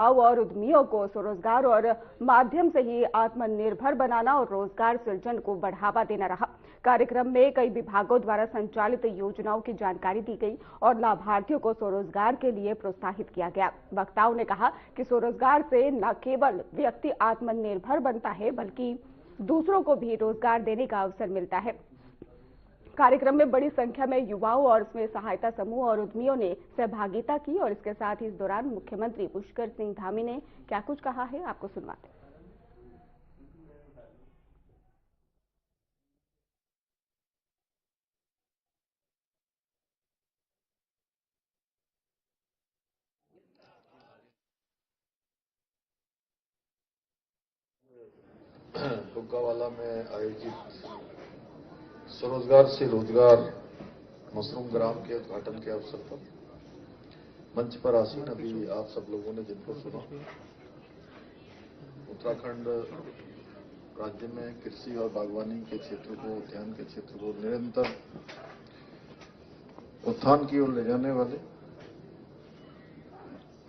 और उद्यमियों को स्वरोजगार और माध्यम से ही आत्मनिर्भर बनाना और रोजगार सृजन को बढ़ावा देना रहा। कार्यक्रम में कई विभागों द्वारा संचालित योजनाओं की जानकारी दी गई और लाभार्थियों को स्वरोजगार के लिए प्रोत्साहित किया गया। वक्ताओं ने कहा कि स्वरोजगार से न केवल व्यक्ति आत्मनिर्भर बनता है बल्कि दूसरों को भी रोजगार देने का अवसर मिलता है। कार्यक्रम में बड़ी संख्या में युवाओं और इसमें सहायता समूह और उद्यमियों ने सहभागिता की और इसके साथ ही इस दौरान मुख्यमंत्री पुष्कर सिंह धामी ने क्या कुछ कहा है, आपको सुनवाते हैं। बुग्गावाला में आयोजित स्वरोजगार से रोजगार मशरूम ग्राम के उद्घाटन के अवसर पर मंच पर आसीन अभी आप सब लोगों ने जिनको सुना, उत्तराखंड राज्य में कृषि और बागवानी के क्षेत्र को, उद्यान के क्षेत्र को निरंतर उत्थान की ओर ले जाने वाले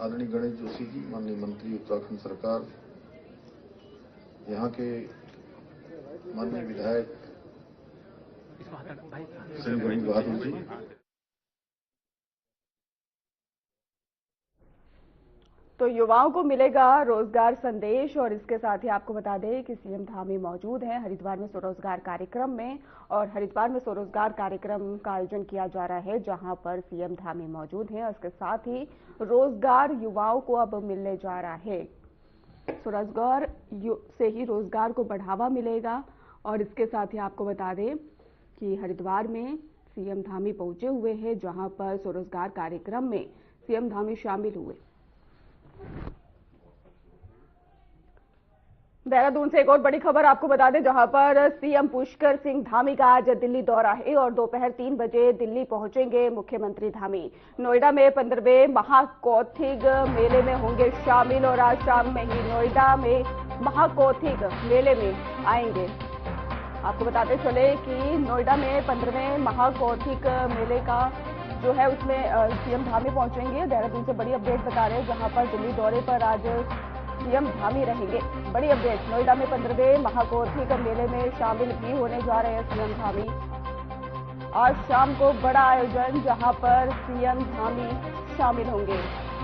आदरणीय गणेश जोशी जी, माननीय मंत्री उत्तराखंड सरकार, यहाँ के माननीय विधायक श्री रवि बहादुर जी, तो युवाओं को मिलेगा रोजगार संदेश। और इसके साथ ही आपको बता दें कि सीएम धामी मौजूद हैं हरिद्वार में स्वरोजगार कार्यक्रम में, और हरिद्वार में स्वरोजगार कार्यक्रम का आयोजन किया जा रहा है जहां पर सीएम धामी मौजूद हैं। इसके साथ ही रोजगार युवाओं को अब मिलने जा रहा है। स्वरोजगार से ही रोजगार को बढ़ावा मिलेगा। और इसके साथ ही आपको बता दें कि हरिद्वार में सीएम धामी पहुंचे हुए हैं जहां पर स्वरोजगार कार्यक्रम में सीएम धामी शामिल हुए। देहरादून से एक और बड़ी खबर आपको बता दें जहां पर सीएम पुष्कर सिंह धामी का आज दिल्ली दौरा है और दोपहर 3 बजे दिल्ली पहुंचेंगे मुख्यमंत्री धामी। नोएडा में 15वें महाकौथिग मेले में होंगे शामिल और आज शाम में ही नोएडा में महाकौथिग मेले में आएंगे। आपको बताते चले कि नोएडा में 15वें महाकौथिग मेले का जो है उसमें सीएम धामी पहुंचेंगे। देहरादून से बड़ी अपडेट बता रहे हैं जहां पर दिल्ली दौरे पर आज सीएम धामी रहेंगे। बड़ी अपडेट, नोएडा में 15वें महाकौथिग मेले में शामिल भी होने जा रहे हैं सीएम धामी। आज शाम को बड़ा आयोजन जहां पर सीएम धामी शामिल होंगे।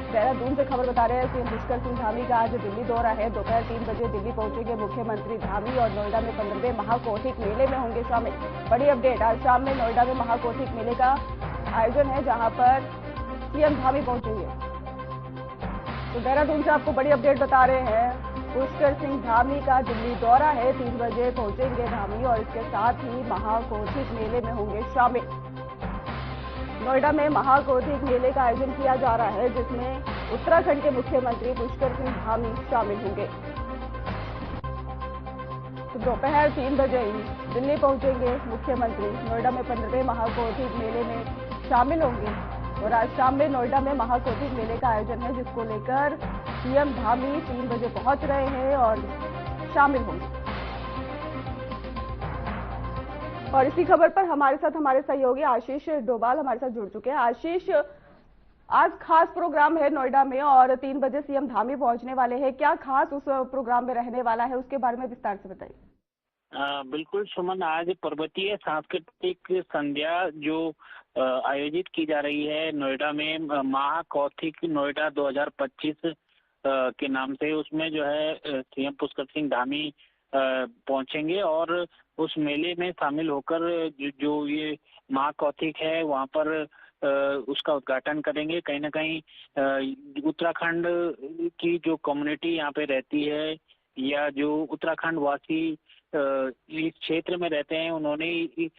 देहरादून से खबर बता रहे हैं सीएम पुष्कर सिंह धामी का आज दिल्ली दौरा है। दोपहर 3 बजे दिल्ली पहुंचेंगे मुख्यमंत्री धामी और नोएडा में 15वें महाकौथिग मेले में होंगे शामिल। बड़ी अपडेट, आज शाम में नोएडा में महाकौथिग मेले का आयोजन है जहां पर सीएम धामी पहुंचेंगे। तो देहरादून से आपको बड़ी अपडेट बता रहे हैं, पुष्कर सिंह धामी का दिल्ली दौरा है, 3 बजे पहुंचेंगे धामी और इसके साथ ही महाकौथिग मेले में होंगे शामिल। नोएडा में महाकौथिग मेले का आयोजन किया जा रहा है जिसमें उत्तराखंड के मुख्यमंत्री पुष्कर सिंह धामी शामिल होंगे। तो दोपहर 3 बजे ही दिल्ली पहुंचेंगे मुख्यमंत्री, नोएडा में 15वें महाकौथिग मेले में शामिल होंगे और आज शाम में नोएडा में महाकौथिग मेले का आयोजन है जिसको लेकर सीएम धामी 3 बजे पहुंच रहे हैं और शामिल होंगे। और इसी खबर पर हमारे साथ हमारे सहयोगी आशीष डोभाल हमारे साथ जुड़ चुके हैं। आशीष, आज खास प्रोग्राम है नोएडा में और 3 बजे सीएम धामी पहुंचने वाले हैं, क्या खास उस प्रोग्राम में रहने वाला है उसके बारे में विस्तार से बताइए। बिल्कुल सुमन, आज पर्वतीय सांस्कृतिक संध्या जो आयोजित की जा रही है नोएडा में, महाकौथिग नोएडा 2025 के नाम से, उसमें जो है सीएम पुष्कर सिंह धामी पहुंचेंगे और उस मेले में शामिल होकर जो ये महाकौथिग है वहां पर उसका उद्घाटन करेंगे। कहीं ना कहीं उत्तराखंड की जो कम्युनिटी यहाँ पे रहती है या जो उत्तराखंड वासी इस क्षेत्र में रहते हैं, उन्होंने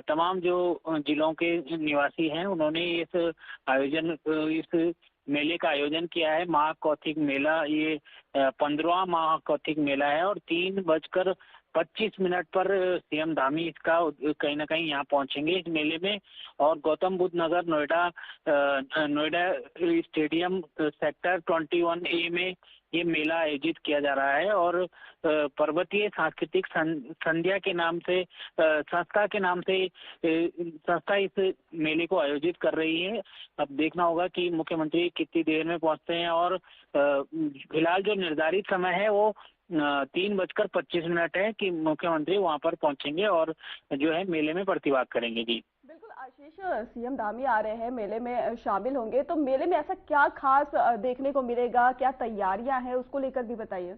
तमाम जो जिलों के निवासी हैं उन्होंने इस मेले का आयोजन किया है। महाकौथिग मेला ये 15वां महाकौथिग मेला है और 3:15 25 मिनट पर सीएम धामी इसका कहीं ना कहीं यहाँ पहुंचेंगे इस मेले में। और गौतम बुद्ध नगर नोएडा स्टेडियम सेक्टर 21A में ये मेला आयोजित किया जा रहा है। और पर्वतीय सांस्कृतिक संध्या के नाम से संस्था के नाम से संस्था इस मेले को आयोजित कर रही है। अब देखना होगा कि मुख्यमंत्री कितनी देर में पहुंचते हैं। और फिलहाल जो निर्धारित समय है वो 3:25 है कि मुख्यमंत्री वहां पर पहुंचेंगे और जो है मेले में प्रतिभाग करेंगे। जी बिल्कुल आशीष, सीएम धामी आ रहे हैं, मेले में शामिल होंगे, तो मेले में ऐसा क्या खास देखने को मिलेगा, क्या तैयारियां हैं, उसको लेकर भी बताइए।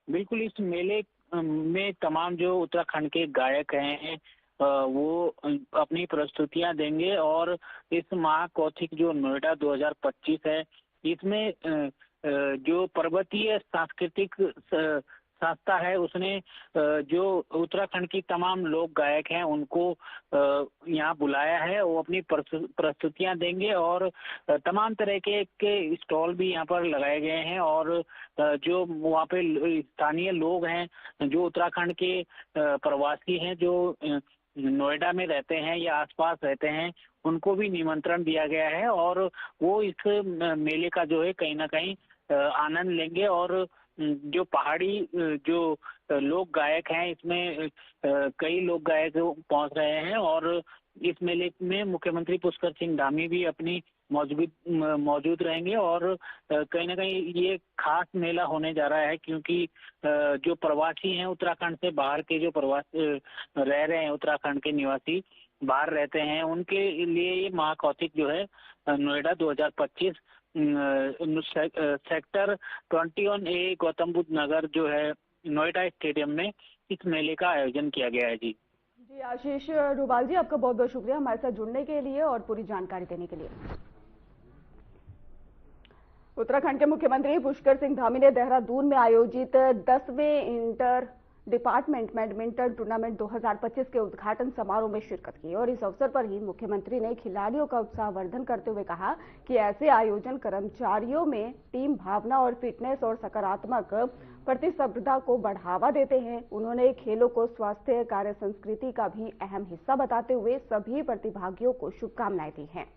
बिल्कुल, इस मेले में तमाम जो उत्तराखंड के गायक हैं वो अपनी प्रस्तुतियां देंगे। और इस महाकौथिक जो नोएडा 2025 है इसमें जो पर्वतीय सांस्कृतिक संस्था है उसने जो उत्तराखंड की तमाम लोक गायक हैं उनको यहाँ बुलाया है। वो अपनी प्रस्तुतियां देंगे और तमाम तरह के स्टॉल भी यहाँ पर लगाए गए हैं। और जो वहाँ पे स्थानीय लोग हैं जो उत्तराखंड के प्रवासी हैं जो नोएडा में रहते हैं या आसपास रहते हैं उनको भी निमंत्रण दिया गया है। और वो इस मेले का जो है कहीं ना कहीं आनंद लेंगे। और जो पहाड़ी जो लोक गायक हैं इसमें कई लोक गायक पहुंच रहे हैं। और इस मेले में मुख्यमंत्री पुष्कर सिंह धामी भी अपनी मौजूद रहेंगे। और कहीं ना कहीं ये खास मेला होने जा रहा है क्योंकि जो प्रवासी हैं उत्तराखंड से बाहर के जो प्रवासी रह रहे हैं उत्तराखंड के निवासी बाहर रहते हैं उनके लिए ये महाकौथिक जो है नोएडा 2025 सेक्टर 21A गौतम बुद्ध नगर जो है नोएडा स्टेडियम में इस मेले का आयोजन किया गया है। जी आशीष डोभाल जी, आपका बहुत बहुत शुक्रिया हमारे साथ जुड़ने के लिए और पूरी जानकारी देने के लिए। उत्तराखंड के मुख्यमंत्री पुष्कर सिंह धामी ने देहरादून में आयोजित 10वें इंटर डिपार्टमेंट बैडमिंटन टूर्नामेंट 2025 के उद्घाटन समारोह में शिरकत की। और इस अवसर पर ही मुख्यमंत्री ने खिलाड़ियों का उत्साहवर्धन करते हुए कहा कि ऐसे आयोजन कर्मचारियों में टीम भावना और फिटनेस और सकारात्मक प्रतिस्पर्धा को बढ़ावा देते हैं। उन्होंने खेलों को स्वास्थ्य कार्य संस्कृति का भी अहम हिस्सा बताते हुए सभी प्रतिभागियों को शुभकामनाएं दी हैं।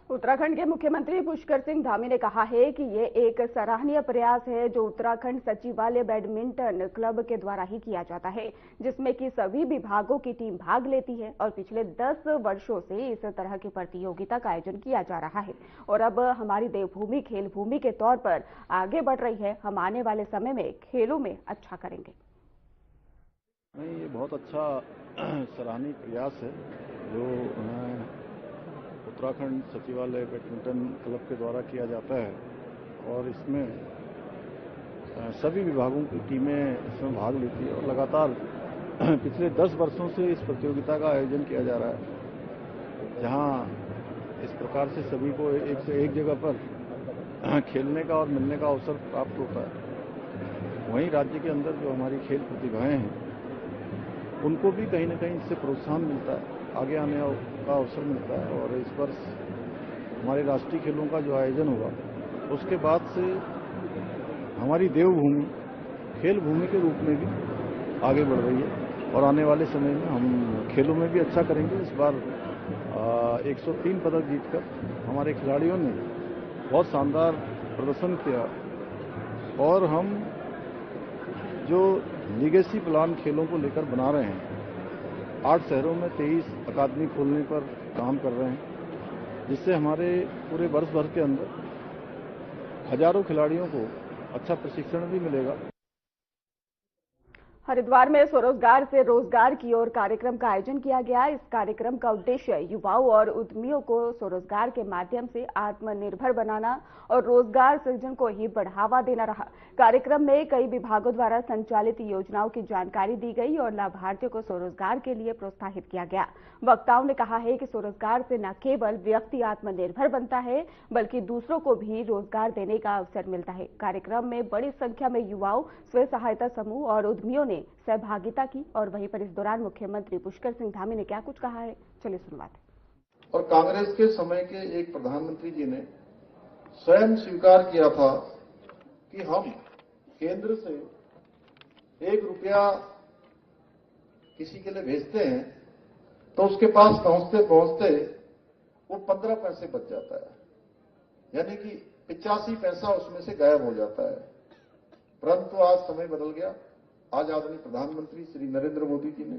उत्तराखंड के मुख्यमंत्री पुष्कर सिंह धामी ने कहा है कि ये एक सराहनीय प्रयास है जो उत्तराखंड सचिवालय बैडमिंटन क्लब के द्वारा ही किया जाता है, जिसमें कि सभी विभागों की टीम भाग लेती है। और पिछले 10 वर्षों से इस तरह की प्रतियोगिता का आयोजन किया जा रहा है और अब हमारी देवभूमि खेल भूमि के तौर पर आगे बढ़ रही है। हम आने वाले समय में खेलों में अच्छा करेंगे। ये बहुत अच्छा सराहनीय प्रयास है जो उत्तराखंड सचिवालय बैडमिंटन क्लब के द्वारा किया जाता है। और इसमें सभी विभागों की टीमें इसमें भाग लेती है और लगातार पिछले 10 वर्षों से इस प्रतियोगिता का आयोजन किया जा रहा है, जहां इस प्रकार से सभी को एक से एक जगह पर खेलने का और मिलने का अवसर प्राप्त होता है। वहीं राज्य के अंदर जो हमारी खेल प्रतिभाएं हैं उनको भी कहीं ना कहीं इससे प्रोत्साहन मिलता है, आगे आने का अवसर मिलता है। और इस वर्ष हमारे राष्ट्रीय खेलों का जो आयोजन हुआ उसके बाद से हमारी देवभूमि खेल भूमि के रूप में भी आगे बढ़ रही है और आने वाले समय में हम खेलों में भी अच्छा करेंगे। इस बार 103 पदक जीतकर हमारे खिलाड़ियों ने बहुत शानदार प्रदर्शन किया और हम जो लीगेसी प्लान खेलों को लेकर बना रहे हैं 8 शहरों में 23 अकादमी खोलने पर काम कर रहे हैं, जिससे हमारे पूरे वर्ष भर के अंदर हजारों खिलाड़ियों को अच्छा प्रशिक्षण भी मिलेगा। हरिद्वार में स्वरोजगार से रोजगार की ओर कार्यक्रम का आयोजन किया गया। इस कार्यक्रम का उद्देश्य युवाओं और उद्यमियों को स्वरोजगार के माध्यम से आत्मनिर्भर बनाना और रोजगार सृजन को ही बढ़ावा देना रहा। कार्यक्रम में कई विभागों द्वारा संचालित योजनाओं की जानकारी दी गई और लाभार्थियों को स्वरोजगार के लिए प्रोत्साहित किया गया। वक्ताओं ने कहा है कि स्वरोजगार से न केवल व्यक्ति आत्मनिर्भर बनता है बल्कि दूसरों को भी रोजगार देने का अवसर मिलता है। कार्यक्रम में बड़ी संख्या में युवाओं, स्वयं सहायता समूह और उद्यमियों ने सहभागिता की और वहीं पर इस दौरान मुख्यमंत्री पुष्कर सिंह धामी ने क्या कुछ कहा है, चलिए सुनवाते हैं। और कांग्रेस के समय के एक प्रधानमंत्री जी ने स्वयं स्वीकार किया था कि हम केंद्र से 1 रुपया किसी के लिए भेजते हैं तो उसके पास पहुंचते पहुंचते वो 15 पैसे बच जाता है, यानी कि 85 पैसा उसमें से गायब हो जाता है। परंतु आज समय बदल गया। आज आदरणीय प्रधानमंत्री श्री नरेंद्र मोदी जी ने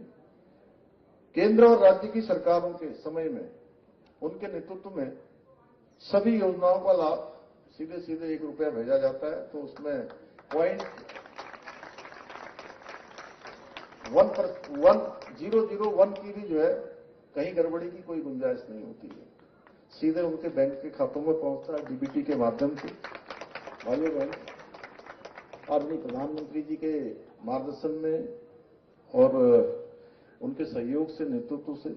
केंद्र और राज्य की सरकारों के समय में उनके नेतृत्व में सभी योजनाओं का लाभ सीधे सीधे 1 रुपया भेजा जाता है, तो उसमें 0.1001 की भी जो है कहीं गड़बड़ी की कोई गुंजाइश नहीं होती है। सीधे उनके बैंक के खातों में पहुंचता है डीबीटी के माध्यम से। भाइयों बहनों, आदरणीय प्रधानमंत्री जी के मार्गदर्शन में और उनके सहयोग से, नेतृत्व से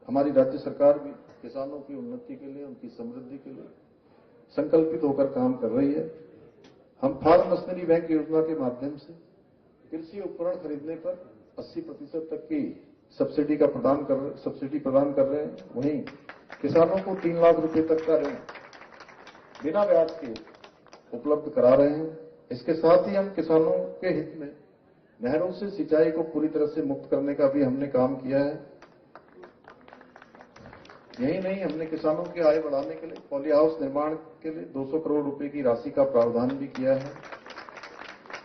हमारी राज्य सरकार भी किसानों की उन्नति के लिए, उनकी समृद्धि के लिए संकल्पित होकर काम कर रही है। हम फार्म मशीनरी बैंक योजना के माध्यम से कृषि उपकरण खरीदने पर 80% तक की सब्सिडी प्रदान कर रहे हैं। वहीं किसानों को 3 लाख रुपए तक का ऋण बिना ब्याज के उपलब्ध करा रहे हैं। इसके साथ ही हम किसानों के हित में नहरों से सिंचाई को पूरी तरह से मुक्त करने का भी हमने काम किया है। यही नहीं, हमने किसानों की आय बढ़ाने के लिए पॉली हाउस निर्माण के लिए 200 करोड़ रुपए की राशि का प्रावधान भी किया है।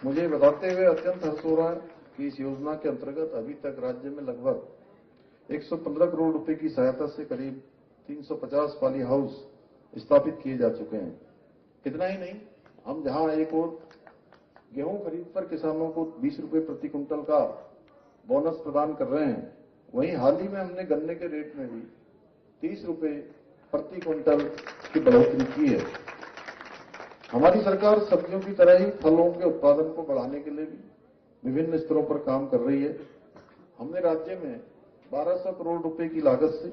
मुझे बताते हुए अत्यंत हर्ष हो रहा है कि इस योजना के अंतर्गत अभी तक राज्य में लगभग 115 करोड़ रुपए की सहायता से करीब 350 पॉली हाउस स्थापित किए जा चुके हैं। इतना ही नहीं, हम जहां एक और गेहूं खरीद पर किसानों को 20 रुपए प्रति क्विंटल का बोनस प्रदान कर रहे हैं, वहीं हाल ही में हमने गन्ने के रेट में भी 30 रुपए प्रति क्विंटल की बढ़ोतरी की है। हमारी सरकार सब्जियों की तरह ही फलों के उत्पादन को बढ़ाने के लिए भी विभिन्न स्तरों पर काम कर रही है। हमने राज्य में 1200 करोड़ रुपए की लागत से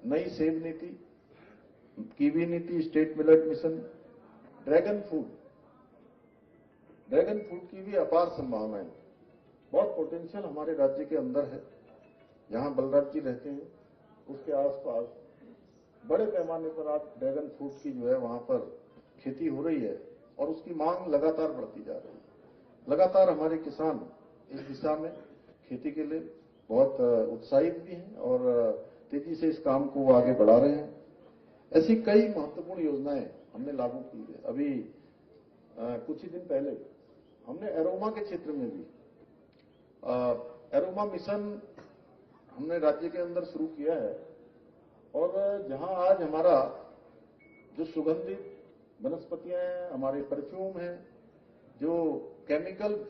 नई सेब नीति, कीवी नीति, state millet mission, dragon fruit की भी अपार संभावनाएं, बहुत पोटेंशियल हमारे राज्य के अंदर है। जहां बलराज जी रहते हैं उसके आसपास बड़े पैमाने पर आज ड्रैगन फ्रूट की जो है वहां पर खेती हो रही है और उसकी मांग लगातार बढ़ती जा रही है। लगातार हमारे किसान इस दिशा में खेती के लिए बहुत उत्साहित भी हैं और तेजी से इस काम को आगे बढ़ा रहे हैं। ऐसी कई महत्वपूर्ण योजनाएं हमने लागू की है। अभी कुछ ही दिन पहले हमने एरोमा के क्षेत्र में भी एरोमा मिशन हमने राज्य के अंदर शुरू किया है और जहां आज हमारा जो सुगंधित वनस्पतियां हैं, हमारे परफ्यूम हैं, जो केमिकल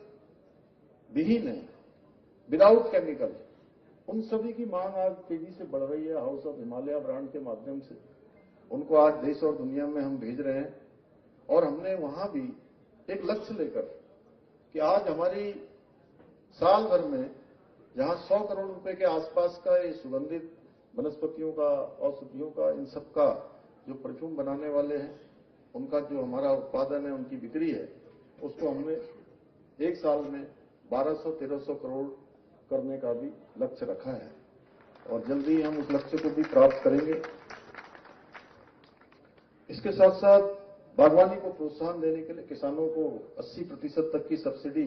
विहीन है, विदाउट केमिकल, उन सभी की मांग आज तेजी से बढ़ रही है। हाउस ऑफ हिमालय ब्रांड के माध्यम से उनको आज देश और दुनिया में हम भेज रहे हैं और हमने वहां भी एक लक्ष्य लेकर कि आज हमारी साल भर में जहां 100 करोड़ रुपए के आसपास का ये सुगंधित वनस्पतियों का, औषधियों का, इन सब का जो परफ्यूम बनाने वाले हैं, उनका जो हमारा उत्पादन है, उनकी बिक्री है, उसको हमने एक साल में 1200-1300 करोड़ करने का भी लक्ष्य रखा है और जल्दी हम उस लक्ष्य को भी प्राप्त करेंगे। इसके साथ साथ बागवानी को प्रोत्साहन देने के लिए किसानों को 80% तक की सब्सिडी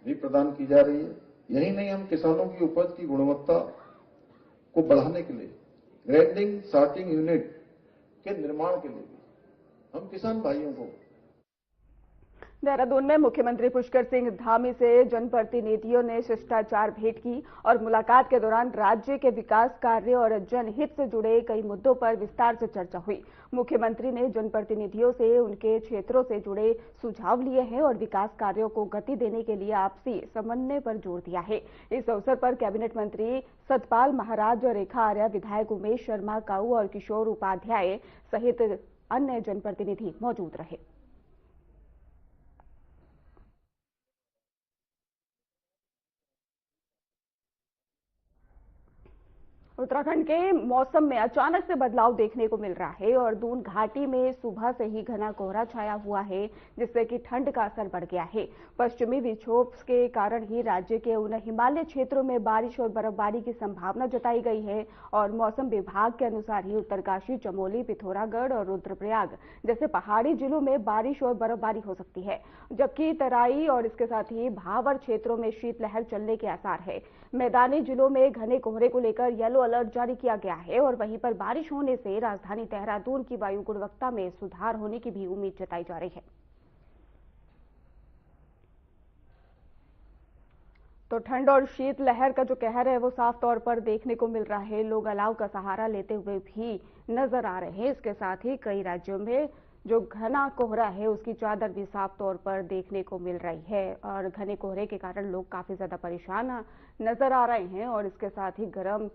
भी प्रदान की जा रही है। यही नहीं, हम किसानों की उपज की गुणवत्ता को बढ़ाने के लिए ग्राइंडिंग सॉर्टिंग यूनिट के निर्माण के लिए भी हम किसान भाइयों को। देहरादून में मुख्यमंत्री पुष्कर सिंह धामी से जनप्रतिनिधियों ने शिष्टाचार भेंट की और मुलाकात के दौरान राज्य के विकास कार्य और जनहित से जुड़े कई मुद्दों पर विस्तार से चर्चा हुई। मुख्यमंत्री ने जनप्रतिनिधियों से उनके क्षेत्रों से जुड़े सुझाव लिए हैं और विकास कार्यों को गति देने के लिए आपसी समन्वय पर जोर दिया है। इस अवसर पर कैबिनेट मंत्री सतपाल महाराज, रेखा आर्या, विधायक उमेश शर्मा काऊ और किशोर उपाध्याय सहित अन्य जनप्रतिनिधि मौजूद रहे। उत्तराखंड के मौसम में अचानक से बदलाव देखने को मिल रहा है और दून घाटी में सुबह से ही घना कोहरा छाया हुआ है, जिससे कि ठंड का असर बढ़ गया है। पश्चिमी विक्षोभ के कारण ही राज्य के उन हिमालय क्षेत्रों में बारिश और बर्फबारी की संभावना जताई गई है और मौसम विभाग के अनुसार ही उत्तरकाशी, चमोली, पिथौरागढ़ और रुद्रप्रयाग जैसे पहाड़ी जिलों में बारिश और बर्फबारी हो सकती है, जबकि तराई और इसके साथ ही भावर क्षेत्रों में शीतलहर चलने के आसार है। मैदानी जिलों में घने कोहरे को लेकर येलो अलर्ट जारी किया गया है और वहीं पर बारिश होने से राजधानी देहरादून की वायु गुणवत्ता में सुधार होने की भी उम्मीद जताई जा रही है। तो ठंड और शीतलहर का जो कहर है वो साफ तौर पर देखने को मिल रहा है। लोग अलाव का सहारा लेते हुए भी नजर आ रहे हैं। इसके साथ ही कई राज्यों में जो घना कोहरा है उसकी चादर भी साफ तौर पर देखने को मिल रही है और घने कोहरे के कारण लोग काफी ज्यादा परेशान नजर आ रहे हैं और इसके साथ ही गर्म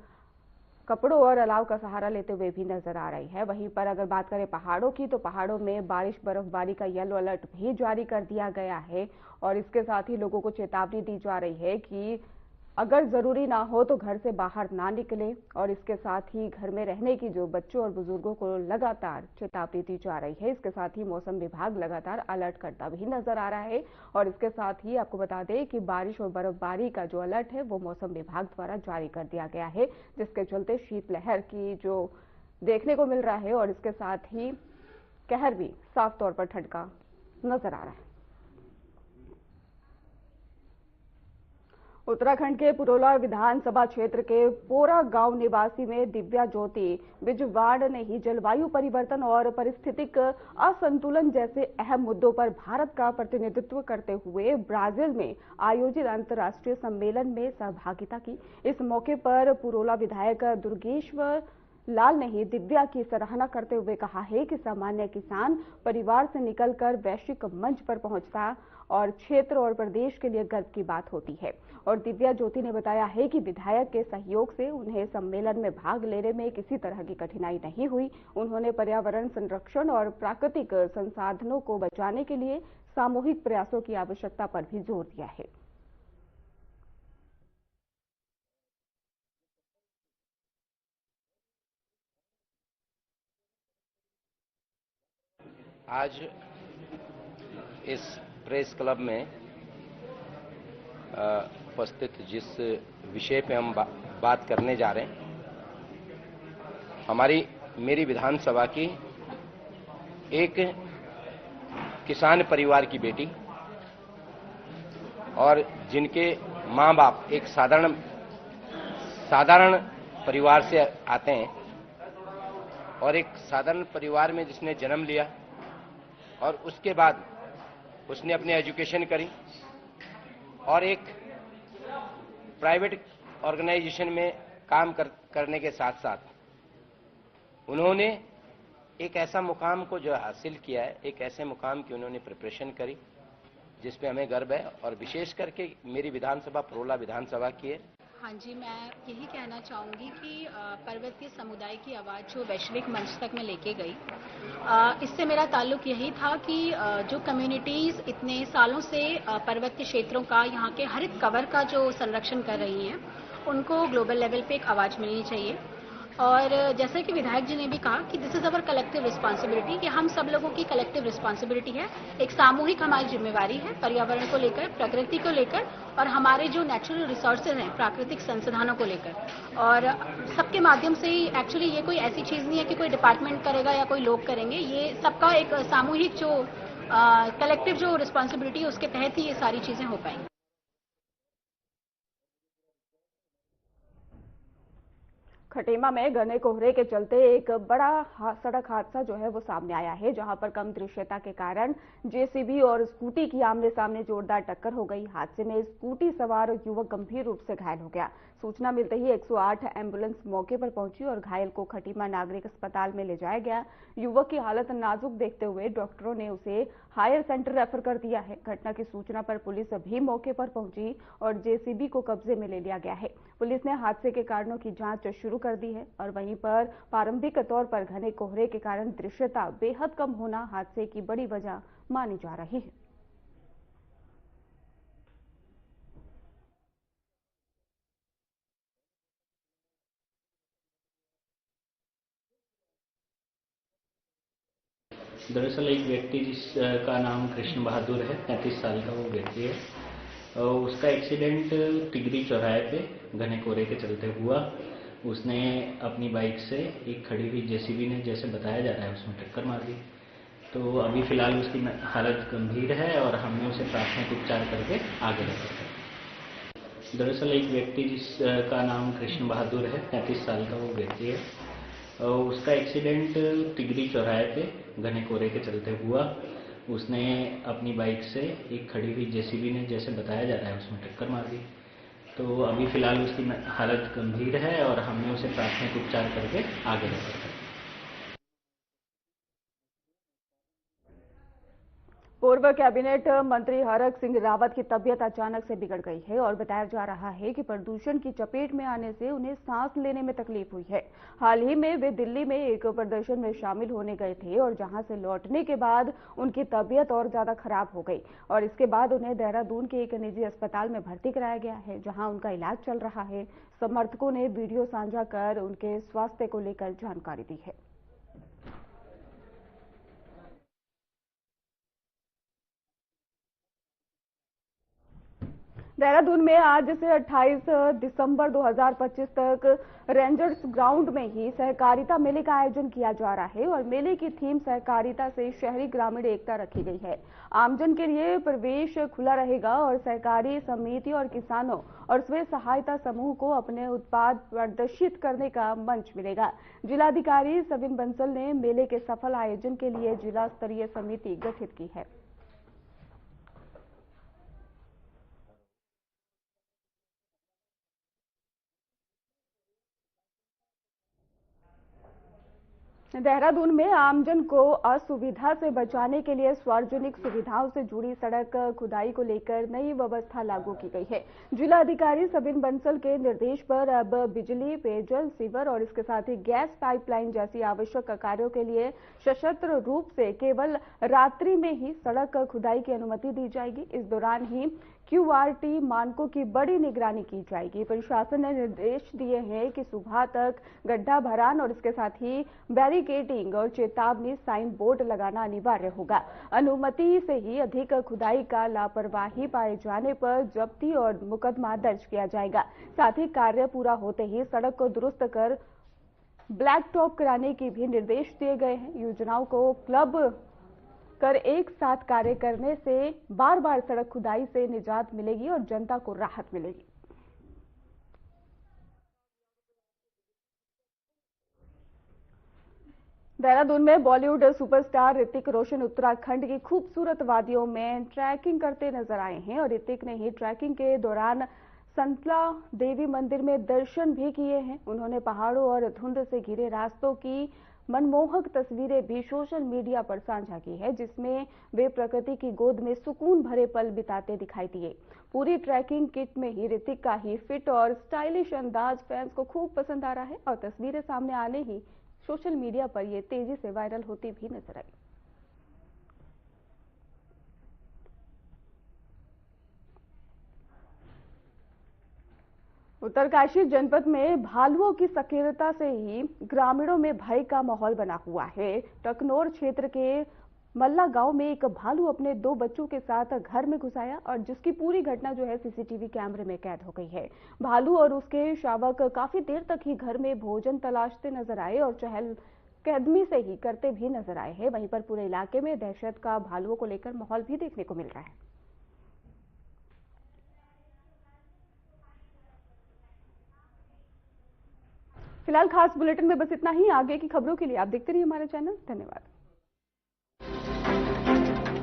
कपड़ों और अलाव का सहारा लेते हुए भी नजर आ रही है। वहीं पर अगर बात करें पहाड़ों की, तो पहाड़ों में बारिश बर्फबारी का येलो अलर्ट भी जारी कर दिया गया है और इसके साथ ही लोगों को चेतावनी दी जा रही है कि अगर जरूरी ना हो तो घर से बाहर ना निकले और इसके साथ ही घर में रहने की जो बच्चों और बुजुर्गों को लगातार चेतावनी दी जा रही है। इसके साथ ही मौसम विभाग लगातार अलर्ट करता भी नजर आ रहा है और इसके साथ ही आपको बता दें कि बारिश और बर्फबारी का जो अलर्ट है वो मौसम विभाग द्वारा जारी कर दिया गया है, जिसके चलते शीतलहर की जो देखने को मिल रहा है और इसके साथ ही कहर भी साफ तौर पर ठंड का नजर आ रहा है। उत्तराखंड के पुरोला विधानसभा क्षेत्र के पोरा गांव निवासी में दिव्या ज्योति बिजवाड़ ने ही जलवायु परिवर्तन और पारिस्थितिक असंतुलन जैसे अहम मुद्दों पर भारत का प्रतिनिधित्व करते हुए ब्राजील में आयोजित अंतर्राष्ट्रीय सम्मेलन में सहभागिता की। इस मौके पर पुरोला विधायक दुर्गेश्वर लाल ने ही दिव्या की सराहना करते हुए कहा है कि सामान्य किसान परिवार से निकलकर वैश्विक मंच पर पहुंचता और क्षेत्र और प्रदेश के लिए गर्व की बात होती है। और दिव्या ज्योति ने बताया है कि विधायक के सहयोग से उन्हें सम्मेलन में भाग लेने में किसी तरह की कठिनाई नहीं हुई। उन्होंने पर्यावरण संरक्षण और प्राकृतिक संसाधनों को बचाने के लिए सामूहिक प्रयासों की आवश्यकता पर भी जोर दिया है। आज इस प्रेस क्लब में उपस्थित जिस विषय पे हम बात करने जा रहे हैं, मेरी विधानसभा की एक किसान परिवार की बेटी और जिनके माँ बाप एक साधारण परिवार से आते हैं और एक साधारण परिवार में जिसने जन्म लिया और उसके बाद उसने अपनी एजुकेशन करी और एक प्राइवेट ऑर्गेनाइजेशन में काम करने के साथ साथ उन्होंने एक ऐसा मुकाम को जो हासिल किया है, एक ऐसे मुकाम की उन्होंने प्रिपरेशन करी जिस पे हमें गर्व है और विशेष करके मेरी विधानसभा पुरोला विधानसभा की है। हाँ जी, मैं यही कहना चाहूँगी कि पर्वतीय समुदाय की आवाज़ जो वैश्विक मंच तक मैं लेके गई, इससे मेरा ताल्लुक यही था कि जो कम्युनिटीज़ इतने सालों से पर्वतीय क्षेत्रों का, यहाँ के हरित कवर का जो संरक्षण कर रही हैं, उनको ग्लोबल लेवल पे एक आवाज़ मिलनी चाहिए। और जैसे कि विधायक जी ने भी कहा कि this is our collective responsibility, कि हम सब लोगों की कलेक्टिव रिस्पॉन्सिबिलिटी है, एक सामूहिक हमारी जिम्मेवारी है पर्यावरण को लेकर, प्रकृति को लेकर और हमारे जो नेचुरल रिसोर्सेज हैं, प्राकृतिक संसाधनों को लेकर। और सबके माध्यम से ही, एक्चुअली ये कोई ऐसी चीज़ नहीं है कि कोई डिपार्टमेंट करेगा या कोई लोग करेंगे, ये सबका एक सामूहिक जो कलेक्टिव जो रिस्पॉन्सिबिलिटी है उसके तहत ही ये सारी चीज़ें हो पाएंगी। खटेमा में घने कोहरे के चलते एक बड़ा सड़क हादसा जो है वो सामने आया है, जहां पर कम दृश्यता के कारण जेसीबी और स्कूटी की आमने सामने जोरदार टक्कर हो गई। हादसे में स्कूटी सवार युवक गंभीर रूप से घायल हो गया। सूचना मिलते ही 108 एम्बुलेंस मौके पर पहुंची और घायल को खटीमा नागरिक अस्पताल में ले जाया गया। युवक की हालत नाजुक देखते हुए डॉक्टरों ने उसे हायर सेंटर रेफर कर दिया है। घटना की सूचना पर पुलिस भी मौके पर पहुंची और जेसीबी को कब्जे में ले लिया गया है। पुलिस ने हादसे के कारणों की जांच शुरू कर दी है और वहीं पर प्रारंभिक तौर पर घने कोहरे के कारण दृश्यता बेहद कम होना हादसे की बड़ी वजह मानी जा रही है। दरअसल एक व्यक्ति जिसका नाम कृष्ण बहादुर है, 35 साल का वो व्यक्ति है, उसका एक्सीडेंट तिगरी चौराहे पे घने कोहरे के चलते हुआ। उसने अपनी बाइक से एक खड़ी हुई जेसीबी ने, जैसे बताया जा रहा है, उसमें टक्कर मार दी। तो अभी फिलहाल उसकी हालत गंभीर है और हमने उसे प्राथमिक उपचार करके आगे रेफर किया। दरअसल एक व्यक्ति जिसका नाम कृष्ण बहादुर है, 35 साल का वो व्यक्ति है, उसका एक्सीडेंट तिगरी चौराहे पे घने कोहरे के चलते हुआ। उसने अपनी बाइक से एक खड़ी हुई जेसीबी ने, जैसे बताया जा रहा है, उसमें टक्कर मार दी। तो अभी फिलहाल उसकी हालत गंभीर है और हमने उसे प्राथमिक उपचार करके आगे रेफर किया। पूर्व कैबिनेट मंत्री हरक सिंह रावत की तबीयत अचानक से बिगड़ गई है और बताया जा रहा है कि प्रदूषण की चपेट में आने से उन्हें सांस लेने में तकलीफ हुई है। हाल ही में वे दिल्ली में एक प्रदर्शन में शामिल होने गए थे और जहां से लौटने के बाद उनकी तबीयत और ज्यादा खराब हो गई और इसके बाद उन्हें देहरादून के एक निजी अस्पताल में भर्ती कराया गया है, जहां उनका इलाज चल रहा है। समर्थकों ने वीडियो साझा कर उनके स्वास्थ्य को लेकर जानकारी दी है। देहरादून में आज से 28 दिसंबर 2025 तक रेंजर्स ग्राउंड में ही सहकारिता मेले का आयोजन किया जा रहा है और मेले की थीम सहकारिता से शहरी ग्रामीण एकता रखी गई है। आमजन के लिए प्रवेश खुला रहेगा और सहकारी समिति और किसानों और स्वयं सहायता समूह को अपने उत्पाद प्रदर्शित करने का मंच मिलेगा। जिलाधिकारी सविन बंसल ने मेले के सफल आयोजन के लिए जिला स्तरीय समिति गठित की है। देहरादून में आमजन को असुविधा से बचाने के लिए सार्वजनिक सुविधाओं से जुड़ी सड़क खुदाई को लेकर नई व्यवस्था लागू की गई है। जिलाधिकारी सविन बंसल के निर्देश पर अब बिजली, पेयजल, सीवर और इसके साथ ही गैस पाइपलाइन जैसी आवश्यक कार्यों के लिए सशस्त्र रूप से केवल रात्रि में ही सड़क खुदाई की अनुमति दी जाएगी। इस दौरान ही QRT मानकों की बड़ी निगरानी की जाएगी। प्रशासन ने निर्देश दिए हैं कि सुबह तक गड्ढा भरान और इसके साथ ही बैरिकेडिंग और चेतावनी साइन बोर्ड लगाना अनिवार्य होगा। अनुमति से ही अधिक खुदाई का लापरवाही पाए जाने पर जब्ती और मुकदमा दर्ज किया जाएगा। साथ ही कार्य पूरा होते ही सड़क को दुरुस्त कर ब्लैक टॉप कराने की भी निर्देश दिए गए हैं। योजनाओं को क्लब कर एक साथ कार्य करने से बार बार सड़क खुदाई से निजात मिलेगी और जनता को राहत मिलेगी। देहरादून में बॉलीवुड सुपरस्टार ऋतिक रोशन उत्तराखंड की खूबसूरत वादियों में ट्रैकिंग करते नजर आए हैं और ऋतिक ने ही ट्रैकिंग के दौरान संतला देवी मंदिर में दर्शन भी किए हैं। उन्होंने पहाड़ों और धुंध से घिरे रास्तों की मनमोहक तस्वीरें भी सोशल मीडिया पर साझा की है, जिसमें वे प्रकृति की गोद में सुकून भरे पल बिताते दिखाई दिए। पूरी ट्रैकिंग किट में ही ऋतिक का ही फिट और स्टाइलिश अंदाज फैंस को खूब पसंद आ रहा है और तस्वीरें सामने आने ही सोशल मीडिया पर ये तेजी से वायरल होती भी नजर आई। उत्तरकाशी जनपद में भालुओं की सक्रियता से ही ग्रामीणों में भय का माहौल बना हुआ है। टकनौर क्षेत्र के मल्ला गांव में एक भालू अपने 2 बच्चों के साथ घर में घुस आया और जिसकी पूरी घटना जो है सीसीटीवी कैमरे में कैद हो गई है। भालू और उसके शावक काफी देर तक ही घर में भोजन तलाशते नजर आए और चहलकदमी से ही करते भी नजर आए हैं। वहीं पर पूरे इलाके में दहशत का भालुओं को लेकर माहौल भी देखने को मिल रहा है। फिलहाल खास बुलेटिन में बस इतना ही। आगे की खबरों के लिए आप देखते रहिए हमारा चैनल। धन्यवाद।